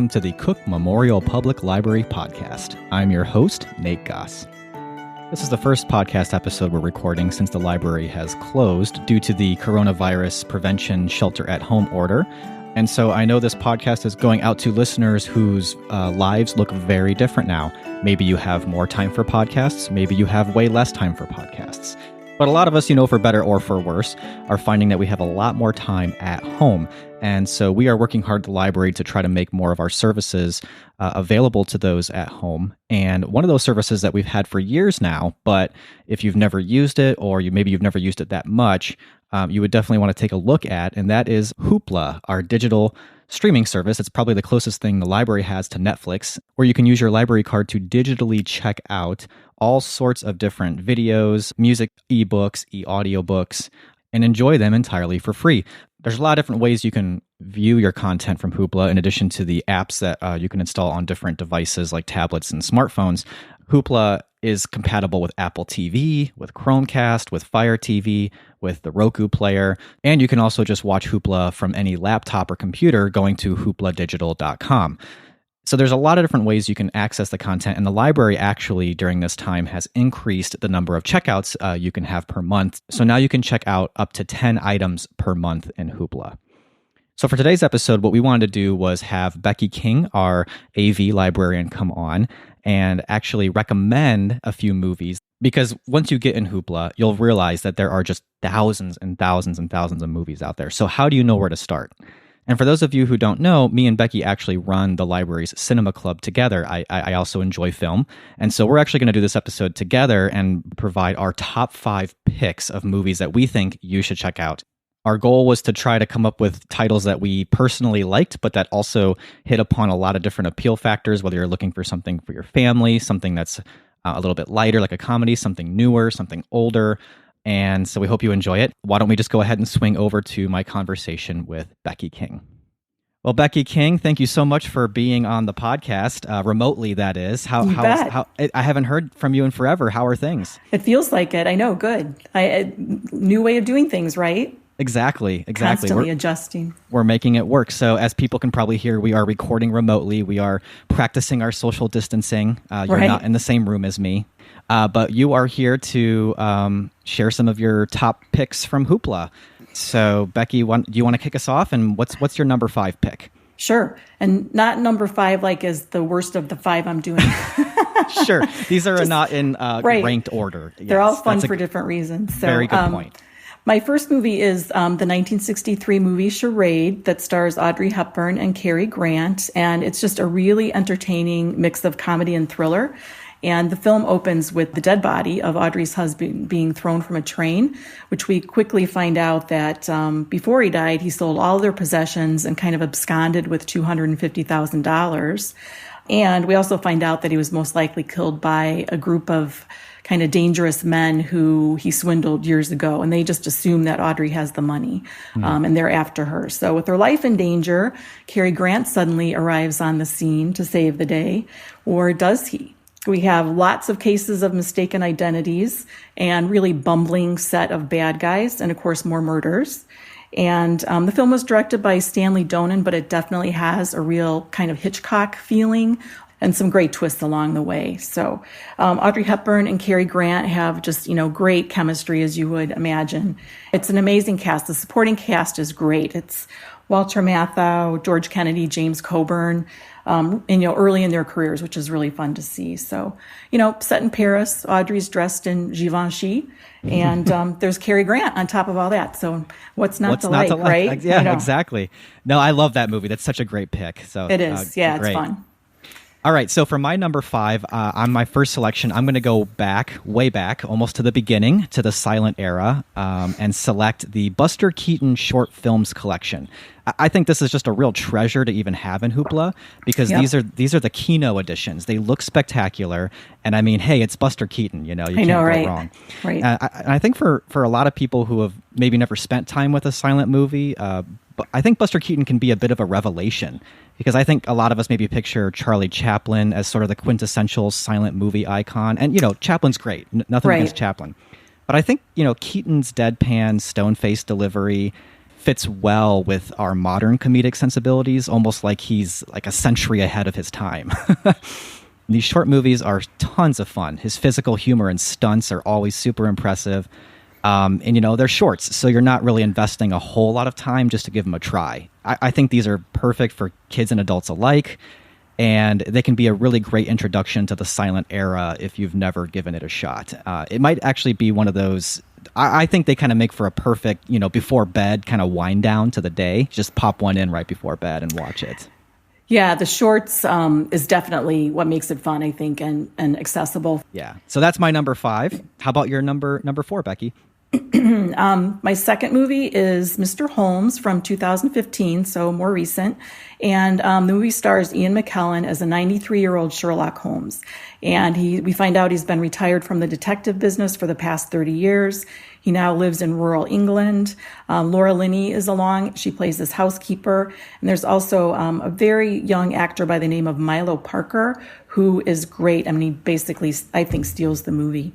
welcome to the Cook Memorial Public Library Podcast. I'm your host, Nate Goss. This is the first podcast episode we're recording since the library has closed due to the coronavirus prevention shelter-at-home order. And so I know this podcast is going out to listeners whose lives look very different now. Maybe you have more time for podcasts. Maybe you have way less time for podcasts. But a lot of us, for better or for worse, are finding that we have a lot more time at home. And so we are working hard at the library to try to make more of our services available to those at home. And one of those services that we've had for years now, but if you've never used it or maybe you've never used it that much, you would definitely want to take a look at, and that is Hoopla, our digital streaming service. It's probably the closest thing the library has to Netflix, where you can use your library card to digitally check out all sorts of different videos, music, ebooks, e-audiobooks, and enjoy them entirely for free. There's a lot of different ways you can view your content from Hoopla, in addition to the apps that you can install on different devices like tablets and smartphones. Hoopla is compatible with Apple TV, with Chromecast, with Fire TV, with the Roku player, and you can also just watch Hoopla from any laptop or computer going to hoopladigital.com. So there's a lot of different ways you can access the content, and the library actually during this time has increased the number of checkouts you can have per month. So now you can check out up to 10 items per month in Hoopla. So for today's episode, what we wanted to do was have Becky King, our AV librarian, come on and actually recommend a few movies. Because once you get in Hoopla, you'll realize that there are just thousands and thousands and thousands of movies out there. So how do you know where to start? And for those of you who don't know, me and Becky actually run the library's cinema club together. I also enjoy film. And so we're actually going to do this episode together and provide our top 5 picks of movies that we think you should check out. Our goal was to try to come up with titles that we personally liked, but that also hit upon a lot of different appeal factors, whether you're looking for something for your family, something that's a little bit lighter, like a comedy, something newer, something older. And so we hope you enjoy it. Why don't we just go ahead and swing over to my conversation with Becky King. Well, Becky King, thank you so much for being on the podcast, remotely, that is. How I haven't heard from you in forever. How are things? It feels like it. I know. Good. New way of doing things, right? Exactly. Constantly adjusting. We're making it work. So as people can probably hear, we are recording remotely. We are practicing our social distancing. You're not in the same room as me. But you are here to share some of your top picks from Hoopla. So Becky, do you want to kick us off? And what's your number 5 pick? Sure. And not number 5 like is the worst of the 5 I'm doing. Sure. These are not in ranked order. They're all fun for different reasons. So, very good point. My first movie is the 1963 movie Charade that stars Audrey Hepburn and Cary Grant. And it's just a really entertaining mix of comedy and thriller. And the film opens with the dead body of Audrey's husband being thrown from a train, which we quickly find out that before he died, he sold all their possessions and kind of absconded with $250,000. And we also find out that he was most likely killed by a group of kind of dangerous men who he swindled years ago. And they just assume that Audrey has the money and they're after her. So with her life in danger, Cary Grant suddenly arrives on the scene to save the day. Or does he? We have lots of cases of mistaken identities and really bumbling set of bad guys, and of course more murders. And the film was directed by Stanley Donen, but it definitely has a real kind of Hitchcock feeling and some great twists along the way. So Audrey Hepburn and Cary Grant have just, great chemistry, as you would imagine. It's an amazing cast. The supporting cast is great. It's Walter Matthau, George Kennedy, James Coburn, early in their careers, which is really fun to see. So, set in Paris, Audrey's dressed in Givenchy, and there's Cary Grant on top of all that. So what's not to like, right? Yeah, exactly. No, I love that movie. That's such a great pick. So it is. Yeah, it's fun. All right, so for my number 5, on my first selection, I'm going to go way back, almost to the beginning, to the silent era, and select the Buster Keaton short films collection. I think this is just a real treasure to even have in Hoopla, because these are the Kino editions. They look spectacular, and I mean, hey, it's Buster Keaton. You can't go wrong. Right. I think for a lot of people who have maybe never spent time with a silent movie, but I think Buster Keaton can be a bit of a revelation, because I think a lot of us maybe picture Charlie Chaplin as sort of the quintessential silent movie icon. And, Chaplin's great. Nothing against Chaplin. But I think, Keaton's deadpan, stone-faced delivery fits well with our modern comedic sensibilities, almost like he's like a century ahead of his time. These short movies are tons of fun. His physical humor and stunts are always super impressive. And, they're shorts, so you're not really investing a whole lot of time just to give them a try. I think these are perfect for kids and adults alike, and they can be a really great introduction to the silent era if you've never given it a shot. It might actually be one of those... I think they kind of make for a perfect, before bed kind of wind down to the day. Just pop one in right before bed and watch it. Yeah, the shorts is definitely what makes it fun, I think, and accessible. Yeah. So that's my number 5. How about your number 4, Becky? My second movie is Mr. Holmes from 2015, so more recent. And the movie stars Ian McKellen as a 93-year-old Sherlock Holmes. And we find out he's been retired from the detective business for the past 30 years. He now lives in rural England. Laura Linney is along. She plays his housekeeper. And there's also a very young actor by the name of Milo Parker, who is great. I mean, he basically, I think, steals the movie.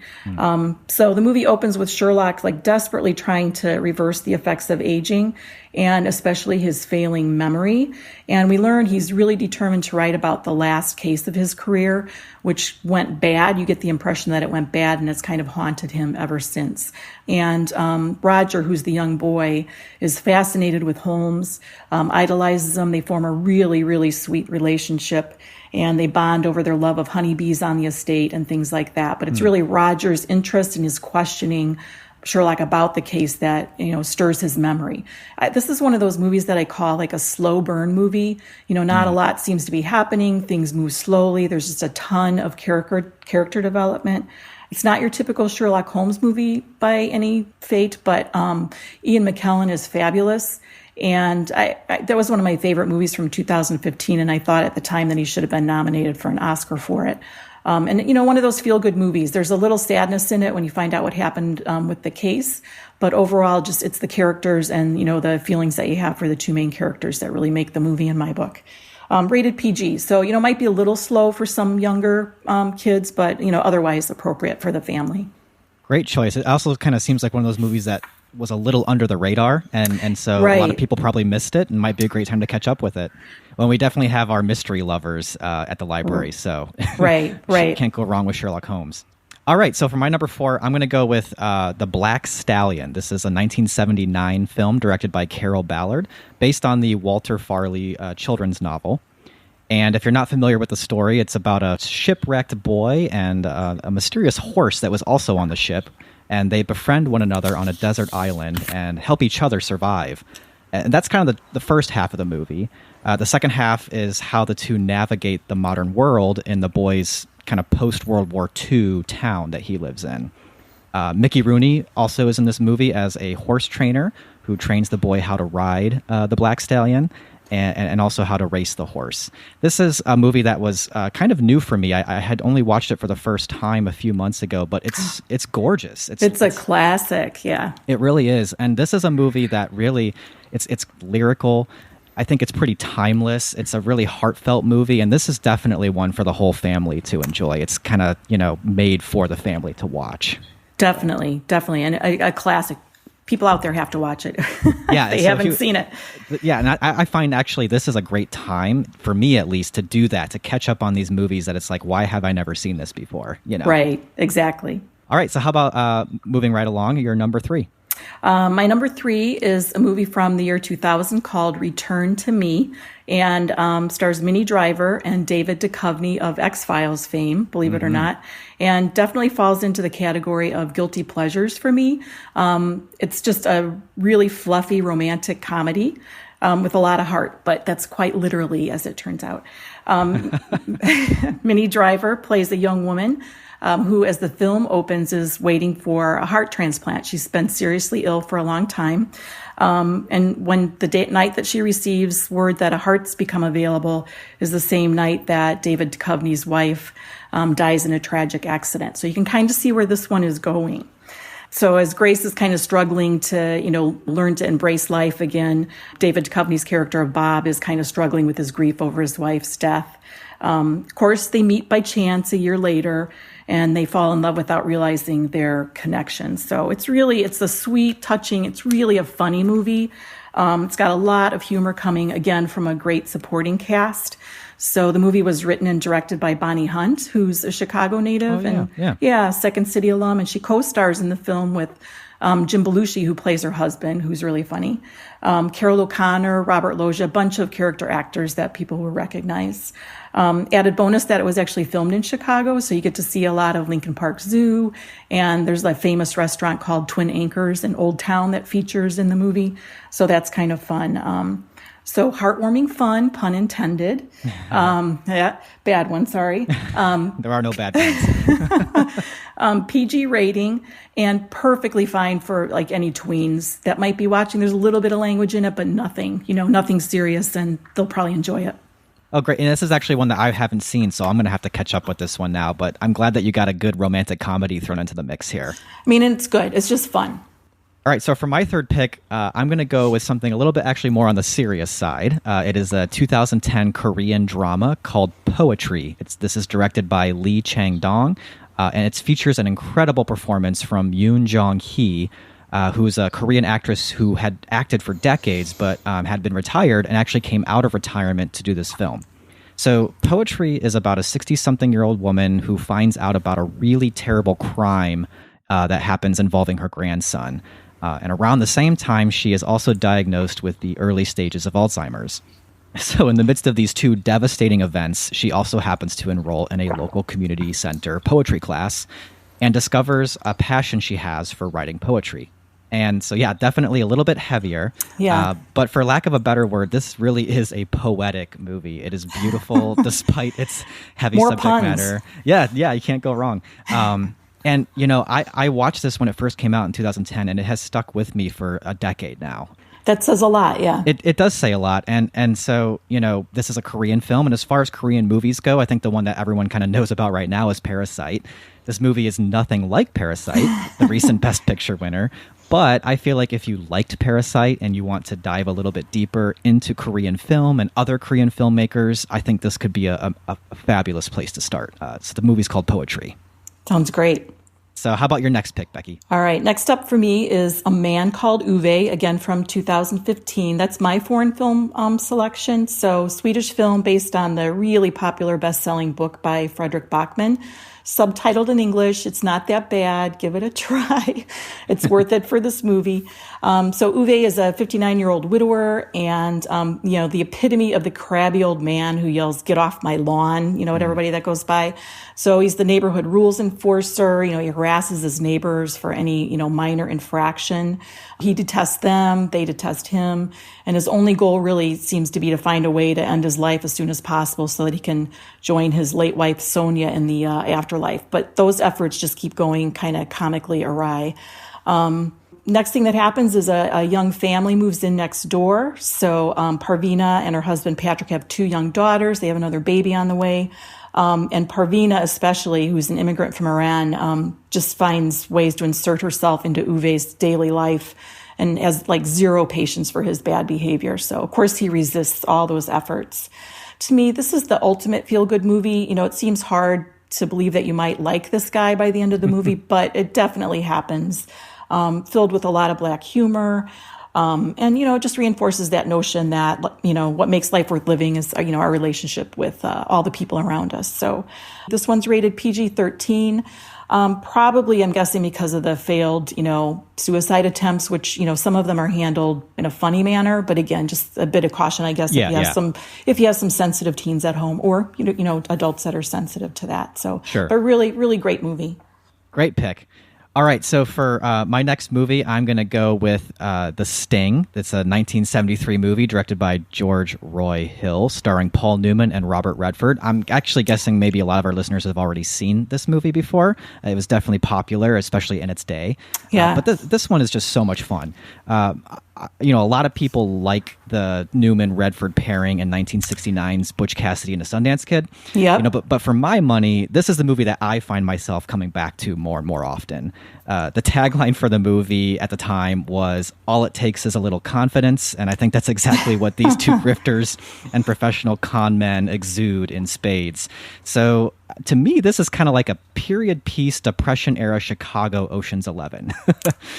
So the movie opens with Sherlock desperately trying to reverse the effects of aging, and especially his failing memory. And we learn he's really determined to write about the last case of his career, which went bad. You get the impression that it went bad, and it's kind of haunted him ever since. And Roger, who's the young boy, is fascinated with Holmes, idolizes him. They form a really, really sweet relationship, and they bond over their love of honeybees on the estate and things like that. But it's really Roger's interest in his questioning Sherlock about the case that, stirs his memory. This is one of those movies that I call a slow burn movie. Not a lot seems to be happening. Things move slowly. There's just a ton of character development. It's not your typical Sherlock Holmes movie by any fate, but Ian McKellen is fabulous. And that was one of my favorite movies from 2015, and I thought at the time that he should have been nominated for an Oscar for it. And one of those feel-good movies. There's a little sadness in it when you find out what happened with the case, but overall, it's the characters and, the feelings that you have for the two main characters that really make the movie in my book. Rated PG, so, might be a little slow for some younger kids, but, otherwise appropriate for the family. Great choice. It also kind of seems like one of those movies that was a little under the radar, and so a lot of people probably missed it, and might be a great time to catch up with it. Well, we definitely have our mystery lovers at the library, so right. Can't go wrong with Sherlock Holmes. All right, so for my number 4, I'm going to go with The Black Stallion. This is a 1979 film directed by Carol Ballard, based on the Walter Farley children's novel. And if you're not familiar with the story, it's about a shipwrecked boy and a mysterious horse that was also on the ship. And they befriend one another on a desert island and help each other survive. And that's kind of the first half of the movie. The second half is how the two navigate the modern world in the boy's kind of post-World War II town that he lives in. Mickey Rooney also is in this movie as a horse trainer who trains the boy how to ride the Black Stallion, and also how to race the horse. This is a movie that was kind of new for me. I had only watched it for the first time a few months ago, but it's gorgeous. It's a classic, yeah. It really is. And this is a movie that really, it's lyrical. I think it's pretty timeless. It's a really heartfelt movie, and this is definitely one for the whole family to enjoy. It's kind of, made for the family to watch. Definitely. And a classic. People out there have to watch it. Yeah, they haven't seen it. Yeah, and I find actually this is a great time, for me at least, to do that, to catch up on these movies that it's like, why have I never seen this before? Right, exactly. All right, so how about moving right along, your number 3? My number 3 is a movie from the year 2000 called Return to Me, and stars Minnie Driver and David Duchovny of X-Files fame, believe it or not, and definitely falls into the category of guilty pleasures for me. It's just a really fluffy romantic comedy with a lot of heart, but that's quite literally, as it turns out. Minnie Driver plays a young woman who, as the film opens, is waiting for a heart transplant. She's been seriously ill for a long time. And when the night that she receives word that a heart's become available is the same night that David Duchovny's wife dies in a tragic accident. So you can kind of see where this one is going. So as Grace is kind of struggling to, learn to embrace life again, David Duchovny's character of Bob is kind of struggling with his grief over his wife's death. Of course, they meet by chance a year later, and they fall in love without realizing their connection. So it's a sweet, touching, it's really a funny movie. It's got a lot of humor coming, again, from a great supporting cast. So the movie was written and directed by Bonnie Hunt, who's a Chicago native Second City alum, and she co-stars in the film with Jim Belushi, who plays her husband, who's really funny. Carol O'Connor, Robert Loggia, a bunch of character actors that people will recognize. Added bonus that it was actually filmed in Chicago, so you get to see a lot of Lincoln Park Zoo, and there's a famous restaurant called Twin Anchors in Old Town that features in the movie, so that's kind of fun. So heartwarming fun, pun intended. Bad one, sorry. There are no bad ones. PG rating and perfectly fine for like any tweens that might be watching. There's a little bit of language in it, but nothing serious, and they'll probably enjoy it. Oh, great. And this is actually one that I haven't seen, so I'm going to have to catch up with this one now. But I'm glad that you got a good romantic comedy thrown into the mix here. I mean, and it's good. It's just fun. All right, so for my third pick, I'm going to go with something a little bit actually more on the serious side. It is a 2010 Korean drama called Poetry. This is directed by Lee Chang-dong, and it features an incredible performance from Yoon Jong-hee, who's a Korean actress who had acted for decades but had been retired and actually came out of retirement to do this film. So Poetry is about a 60-something-year-old woman who finds out about a really terrible crime that happens involving her grandson. And around the same time, she is also diagnosed with the early stages of Alzheimer's. So in the midst of these two devastating events, she also happens to enroll in a local community center poetry class and discovers a passion she has for writing poetry. And so, yeah, definitely a little bit heavier. Yeah. But for lack of a better word, this really is a poetic movie. It is beautiful despite its heavy subject matter. Yeah, you can't go wrong. And, I watched this when it first came out in 2010, and it has stuck with me for a decade now. That says a lot, yeah. It does say a lot. And so, this is a Korean film. And as far as Korean movies go, I think the one that everyone kind of knows about right now is Parasite. This movie is nothing like Parasite, the recent Best Picture winner. But I feel like if you liked Parasite and you want to dive a little bit deeper into Korean film and other Korean filmmakers, I think this could be a fabulous place to start. So the movie's called Poetry. Sounds great. So how about your next pick, Becky? All right. Next up for me is A Man Called Uwe, again from 2015. That's my foreign film selection. So Swedish film based on the really popular best-selling book by Fredrik Backman. Subtitled in English. It's not that bad. Give it a try. It's worth it for this movie. So Uwe is a 59-year-old widower and, the epitome of the crabby old man who yells, "Get off my lawn," at everybody that goes by. So he's the neighborhood rules enforcer. He harasses his neighbors for any, minor infraction. He detests them. They detest him. And his only goal really seems to be to find a way to end his life as soon as possible so that he can join his late wife, Sonia, in the afterlife. But those efforts just keep going kind of comically awry. Next thing that happens is a young family moves in next door. So Parvina and her husband Patrick have two young daughters. They have another baby on the way. And Parvina especially, who's an immigrant from Iran, just finds ways to insert herself into Uwe's daily life and has zero patience for his bad behavior. So of course he resists all those efforts. To me, this is the ultimate feel-good movie. It seems hard to believe that you might like this guy by the end of the movie, but it definitely happens. Filled with a lot of black humor. And, it just reinforces that notion that, what makes life worth living is, our relationship with all the people around us. So this one's rated PG-13. Probably, I'm guessing, because of the failed, suicide attempts, which, some of them are handled in a funny manner. But again, just a bit of caution, I guess, if you have some sensitive teens at home or, adults that are sensitive to that. So, sure. But really, really great movie. Great pick. All right, so for my next movie, I'm going to go with The Sting. It's a 1973 movie directed by George Roy Hill, starring Paul Newman and Robert Redford. I'm actually guessing maybe a lot of our listeners have already seen this movie before. It was definitely popular, especially in its day. Yeah. But this one is just so much fun. A lot of people like the Newman-Redford pairing in 1969's Butch Cassidy and the Sundance Kid. Yeah. But for my money, this is the movie that I find myself coming back to more and more often. The tagline for the movie at the time was, "All it takes is a little confidence," and I think that's exactly what these two grifters and professional con men exude in spades. So to me, this is kind of like a period piece, Depression era Chicago Ocean's 11.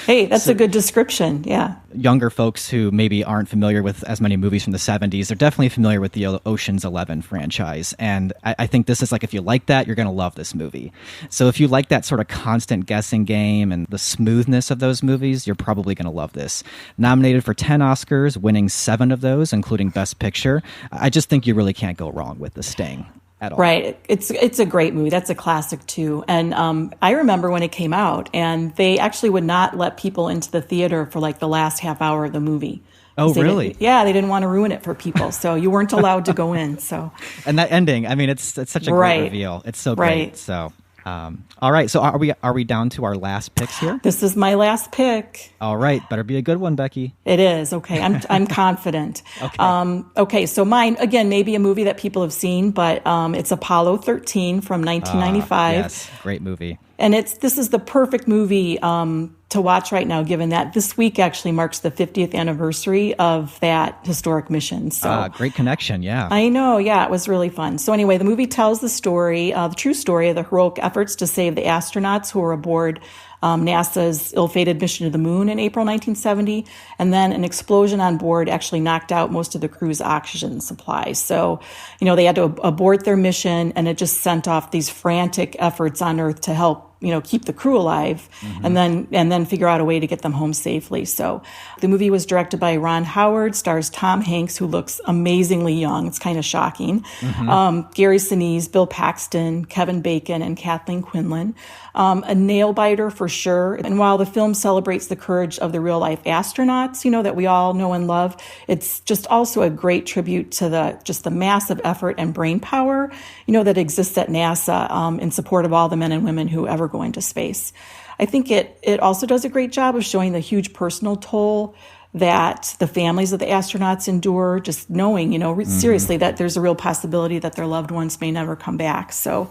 Hey, that's a good description. Yeah. Younger folks who maybe aren't familiar with as many movies from the 70s are definitely familiar with the Ocean's 11 franchise. And I think this is like, if you like that, you're going to love this movie. So if you like that sort of constant guessing game and the smoothness of those movies, you're probably going to love this. Nominated for 10 Oscars, winning 7 of those, including Best Picture. I just think you really can't go wrong with The Sting. At all. Right. It's a great movie. That's a classic too. And I remember when it came out, and they actually would not let people into the theater for like the last half hour of the movie. Oh, really? Yeah, they didn't want to ruin it for people, so you weren't allowed to go in. So, and that ending, I mean, it's such a great reveal. It's so great. So, all right. So are we down to our last picks here? This is my last pick. All right. Better be a good one, Becky. It is. Okay. I'm confident. Okay. Okay. So mine, again, maybe a movie that people have seen, but it's Apollo 13 from 1995. Yes. Great movie. And this is the perfect movie to watch right now, given that this week actually marks the 50th anniversary of that historic mission. So great connection, yeah. I know, yeah, it was really fun. So anyway, the movie tells the story, the true story of the heroic efforts to save the astronauts who were aboard NASA's ill-fated mission to the moon in April 1970, and then an explosion on board actually knocked out most of the crew's oxygen supplies. So, they had to abort their mission, and it just sent off these frantic efforts on Earth to help keep the crew alive, and then figure out a way to get them home safely. So the movie was directed by Ron Howard, stars Tom Hanks, who looks amazingly young. It's kind of shocking. Gary Sinise, Bill Paxton, Kevin Bacon, and Kathleen Quinlan. A nail biter for sure. And while the film celebrates the courage of the real life astronauts, that we all know and love, it's just also a great tribute to the massive effort and brain power, that exists at NASA in support of all the men and women who ever go into space. I think it also does a great job of showing the huge personal toll that the families of the astronauts endure, just knowing, seriously, that there's a real possibility that their loved ones may never come back. So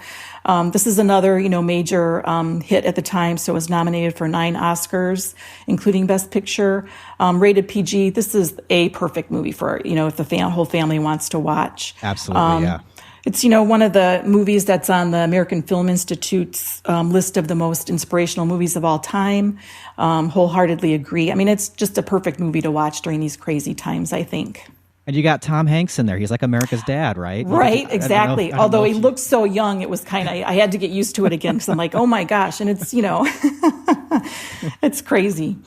this is another, major hit at the time. So it was nominated for 9 Oscars, including Best Picture, rated PG. This is a perfect movie for, if the whole family wants to watch. Absolutely, yeah. It's, one of the movies that's on the American Film Institute's list of the most inspirational movies of all time. Wholeheartedly agree. I mean, it's just a perfect movie to watch during these crazy times, I think. And you got Tom Hanks in there. He's like America's dad, right? Right, exactly. Although he looked so young, it was kind of, I had to get used to it again because I'm like, oh my gosh. And it's, it's crazy.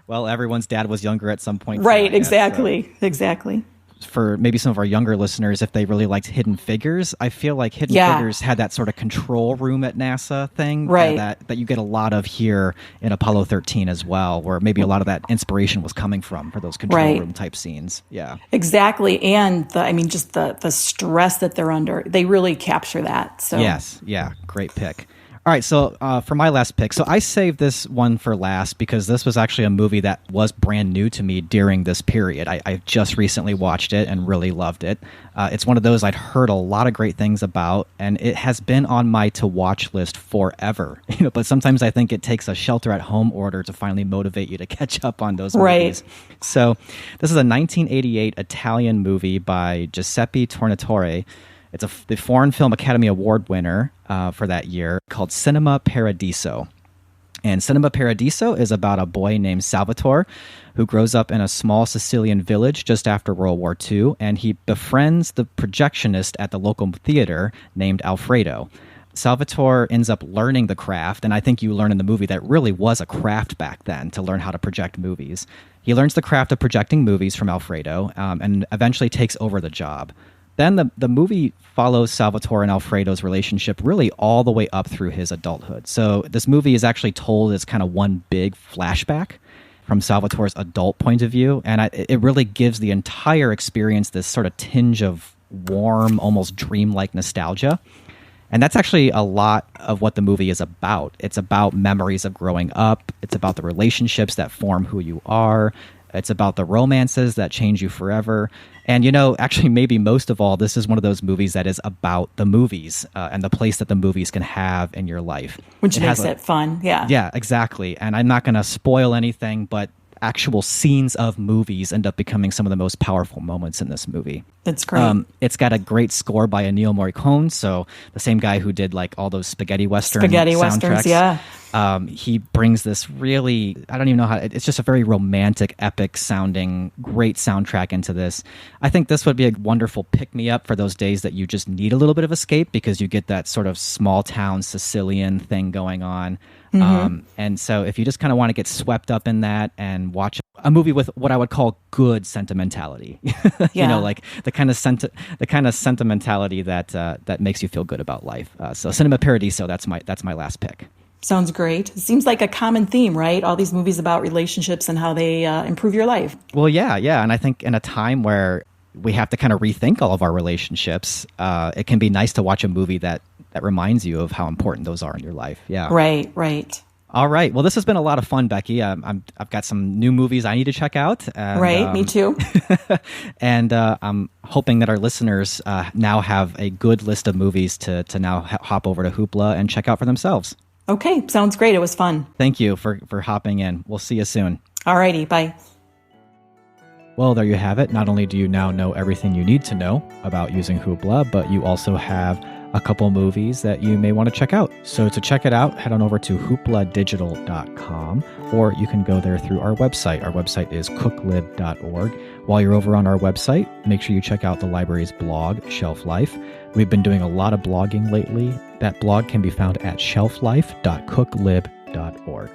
Well, everyone's dad was younger at some point. Right, exactly. Exactly. For maybe some of our younger listeners, if they really liked Hidden Figures, I feel like Hidden Figures had that sort of control room at NASA thing that you get a lot of here in Apollo 13 as well, where maybe a lot of that inspiration was coming from for those control room type scenes. Yeah, exactly. And just the stress that they're under, they really capture that. So yes, yeah, great pick. All right, so for my last pick, so I saved this one for last because this was actually a movie that was brand new to me during this period. I just recently watched it and really loved it. It's one of those I'd heard a lot of great things about, and it has been on my to-watch list forever. But sometimes I think it takes a shelter-at-home order to finally motivate you to catch up on those movies. So this is a 1988 Italian movie by Giuseppe Tornatore. It's the Foreign Film Academy Award winner for that year, called Cinema Paradiso. And Cinema Paradiso is about a boy named Salvatore who grows up in a small Sicilian village just after World War II, and he befriends the projectionist at the local theater named Alfredo. Salvatore ends up learning the craft, and I think you learn in the movie that really was a craft back then to learn how to project movies. He learns the craft of projecting movies from Alfredo and eventually takes over the job. Then the movie follows Salvatore and Alfredo's relationship really all the way up through his adulthood. So this movie is actually told as kind of one big flashback from Salvatore's adult point of view. And it really gives the entire experience this sort of tinge of warm, almost dreamlike nostalgia. And that's actually a lot of what the movie is about. It's about memories of growing up. It's about the relationships that form who you are. It's about the romances that change you forever. And, actually, maybe most of all, this is one of those movies that is about the movies and the place that the movies can have in your life. Which makes it fun, yeah. Yeah, exactly. And I'm not going to spoil anything, but actual scenes of movies end up becoming some of the most powerful moments in this movie. That's great. It's got a great score by Ennio Morricone, so the same guy who did like all those spaghetti westerns, yeah. He brings this really, I don't even know how, it's just a very romantic, epic sounding, great soundtrack into this. I think this would be a wonderful pick-me-up for those days that you just need a little bit of escape, because you get that sort of small town Sicilian thing going on. And so if you just kind of want to get swept up in that and watch a movie with what I would call good sentimentality, you know, like the kind of sentimentality that makes you feel good about life. So Cinema Paradiso, that's my last pick. Sounds great. It seems like a common theme, right? All these movies about relationships and how they improve your life. Well, yeah. And I think in a time where we have to kind of rethink all of our relationships, it can be nice to watch a movie that reminds you of how important those are in your life. Yeah. Right. All right. Well, this has been a lot of fun, Becky. I've got some new movies I need to check out. And, me too. And I'm hoping that our listeners now have a good list of movies to now hop over to Hoopla and check out for themselves. Okay. Sounds great. It was fun. Thank you for hopping in. We'll see you soon. All righty. Bye. Well, there you have it. Not only do you now know everything you need to know about using Hoopla, but you also have a couple movies that you may want to check out. So to check it out, head on over to hoopladigital.com, or you can go there through our website. Our website is cooklib.org. While you're over on our website, make sure you check out the library's blog, Shelf Life. We've been doing a lot of blogging lately. That blog can be found at shelflife.cooklib.org.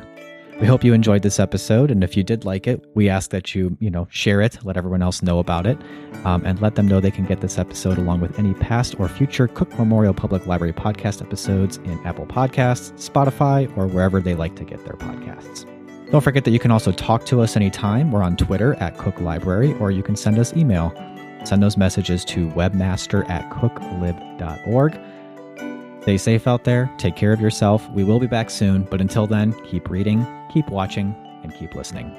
We hope you enjoyed this episode, and if you did like it, we ask that you share it, let everyone else know about it, and let them know they can get this episode along with any past or future Cook Memorial Public Library podcast episodes in Apple Podcasts, Spotify, or wherever they like to get their podcasts. Don't forget that you can also talk to us anytime. We're on Twitter at Cook Library, or you can send us email. Send those messages to webmaster@cooklib.org. Stay safe out there. Take care of yourself. We will be back soon, but until then, keep reading, keep watching, and keep listening.